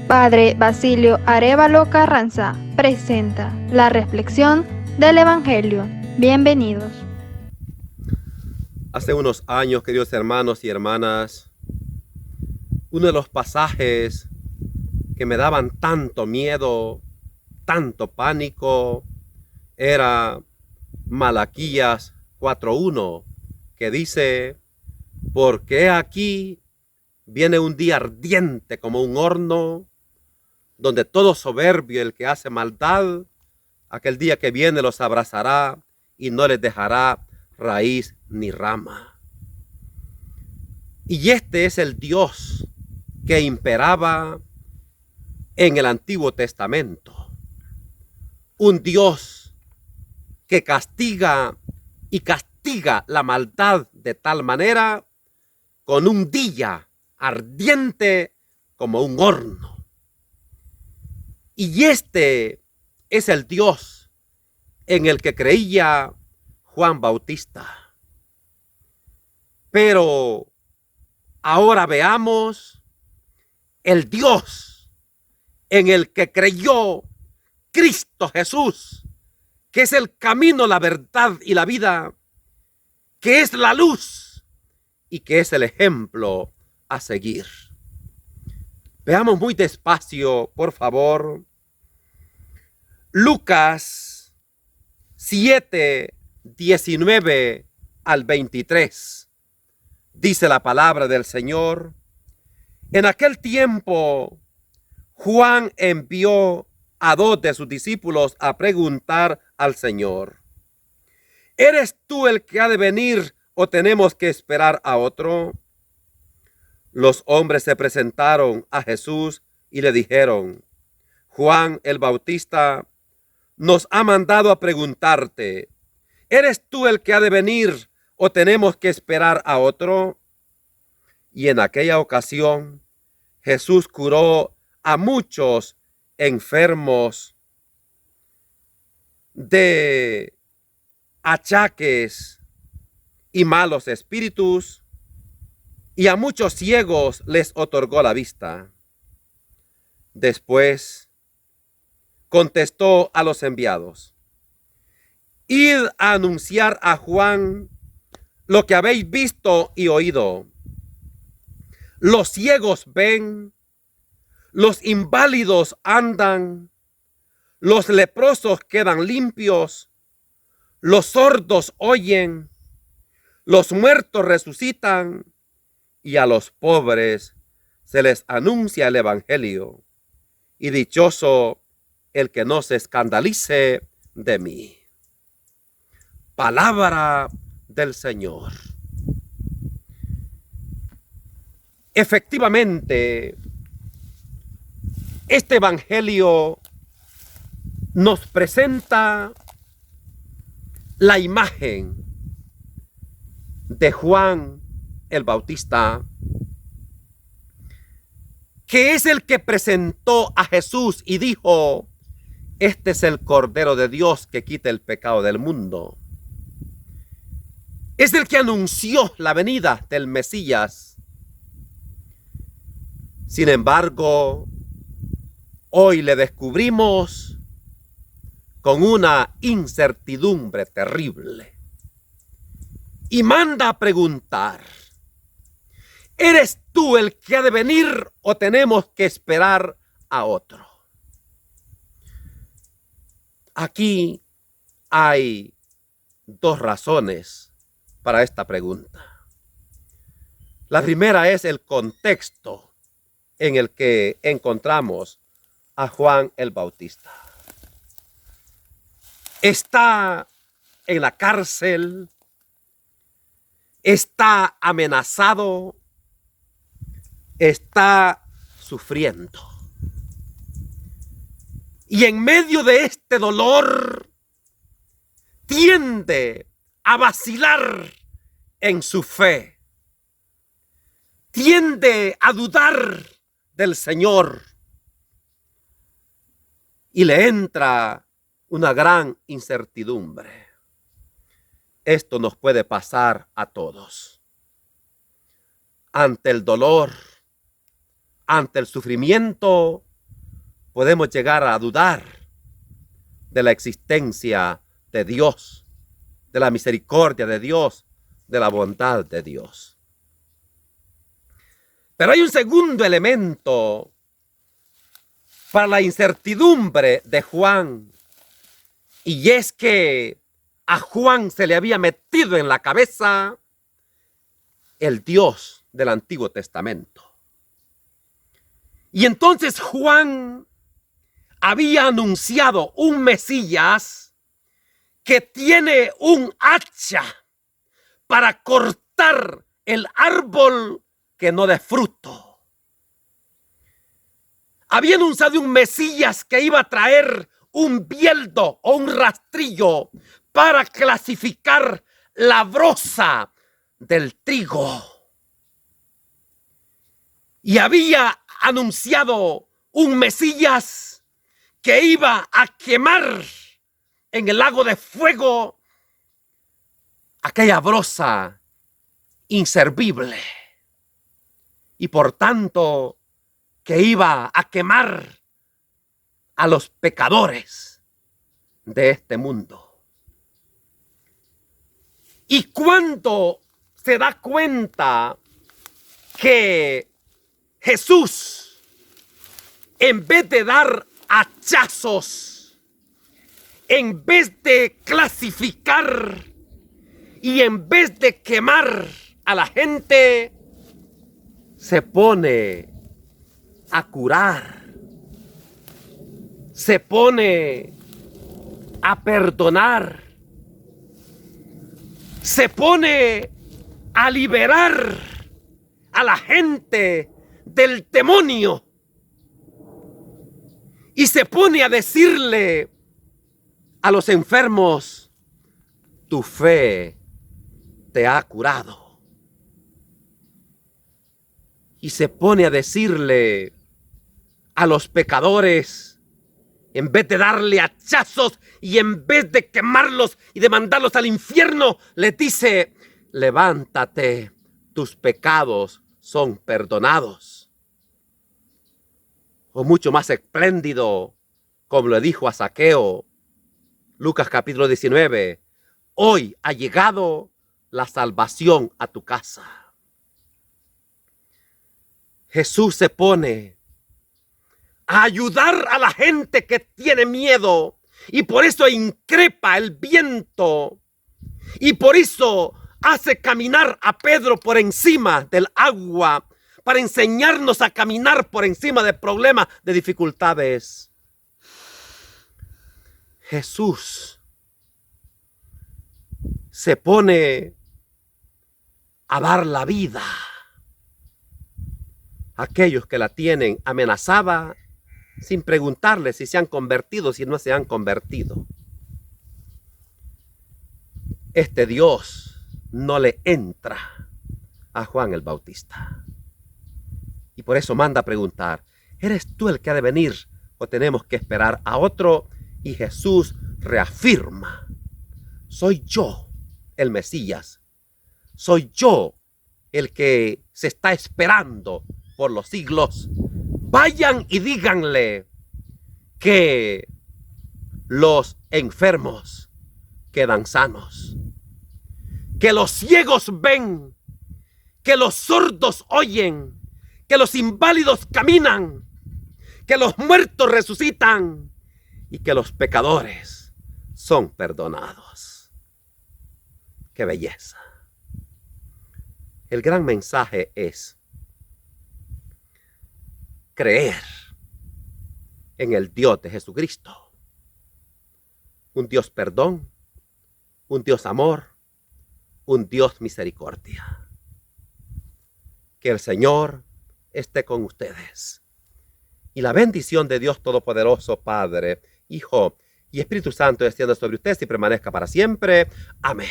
Padre Basilio Arévalo Carranza presenta la reflexión del Evangelio. Bienvenidos. Hace unos años, queridos hermanos y hermanas, uno de los pasajes que me daban tanto miedo, tanto pánico, era Malaquías 4:1, que dice: porque aquí viene un día ardiente como un horno, donde todo soberbio, el que hace maldad, aquel día que viene los abrazará y no les dejará raíz ni rama. Y este es el Dios que imperaba en el Antiguo Testamento. Un Dios que castiga y castiga la maldad de tal manera con un día ardiente como un horno. Y este es el Dios en el que creía Juan Bautista. Pero ahora veamos el Dios en el que creyó Cristo Jesús, que es el camino, la verdad y la vida, que es la luz y que es el ejemplo a seguir. Veamos muy despacio, por favor, Lucas 7, 19 al 23. Dice la palabra del Señor: en aquel tiempo, Juan envió a 2 de sus discípulos a preguntar al Señor: ¿eres tú el que ha de venir o tenemos que esperar a otro? Los hombres se presentaron a Jesús y le dijeron: Juan el Bautista nos ha mandado a preguntarte: ¿eres tú el que ha de venir o tenemos que esperar a otro? Y en aquella ocasión Jesús curó a muchos enfermos de achaques y malos espíritus, y a muchos ciegos les otorgó la vista. Después contestó a los enviados: id a anunciar a Juan lo que habéis visto y oído. Los ciegos ven, los inválidos andan, los leprosos quedan limpios, los sordos oyen, los muertos resucitan, y a los pobres se les anuncia el evangelio. Y dichoso el que no se escandalice de mí. Palabra del Señor. Efectivamente, este evangelio nos presenta la imagen de Juan el Bautista, que es el que presentó a Jesús y dijo: este es el Cordero de Dios que quita el pecado del mundo. Es el que anunció la venida del Mesías. Sin embargo, hoy le descubrimos con una incertidumbre terrible. Y manda a preguntar: ¿eres tú el que ha de venir o tenemos que esperar a otro? Aquí hay 2 razones para esta pregunta. La primera es el contexto en el que encontramos a Juan el Bautista. Está en la cárcel, está amenazado, está sufriendo. Y en medio de este dolor tiende a vacilar en su fe. Tiende a dudar del Señor. Y le entra una gran incertidumbre. Esto nos puede pasar a todos. Ante el dolor, ante el sufrimiento, podemos llegar a dudar de la existencia de Dios, de la misericordia de Dios, de la bondad de Dios. Pero hay un segundo elemento para la incertidumbre de Juan, y es que a Juan se le había metido en la cabeza el Dios del Antiguo Testamento. Y entonces Juan había anunciado un Mesías que tiene un hacha para cortar el árbol que no dé fruto. Había anunciado un Mesías que iba a traer un bieldo o un rastrillo para clasificar la broza del trigo. Y había anunciado un Mesías que iba a quemar en el lago de fuego aquella broza inservible. Y por tanto, que iba a quemar a los pecadores de este mundo. Y cuando se da cuenta que Jesús, en vez de dar hachazos, en vez de clasificar y en vez de quemar a la gente, se pone a curar, se pone a perdonar, se pone a liberar a la gente del demonio y se pone a decirle a los enfermos: tu fe te ha curado. Y se pone a decirle a los pecadores, en vez de darle hachazos y en vez de quemarlos y de mandarlos al infierno, les dice: levántate, tus pecados son perdonados. O mucho más espléndido, como le dijo a Zaqueo, Lucas capítulo 19, hoy ha llegado la salvación a tu casa. Jesús se pone a ayudar a la gente que tiene miedo y por eso increpa el viento y por eso hace caminar a Pedro por encima del agua para enseñarnos a caminar por encima de problemas, de dificultades. Jesús se pone a dar la vida a aquellos que la tienen amenazada sin preguntarles si se han convertido, si no se han convertido. Este Dios no le entra a Juan el Bautista. Y por eso manda a preguntar: ¿eres tú el que ha de venir o tenemos que esperar a otro? Y Jesús reafirma: soy yo el Mesías. Soy yo el que se está esperando por los siglos. Vayan y díganle que los enfermos quedan sanos, que los ciegos ven, que los sordos oyen, que los inválidos caminan, que los muertos resucitan y que los pecadores son perdonados. ¡Qué belleza! El gran mensaje es creer en el Dios de Jesucristo. Un Dios perdón, un Dios amor, un Dios misericordia. Que el Señor esté con ustedes. Y la bendición de Dios Todopoderoso, Padre, Hijo y Espíritu Santo descienda sobre ustedes y permanezca para siempre. Amén.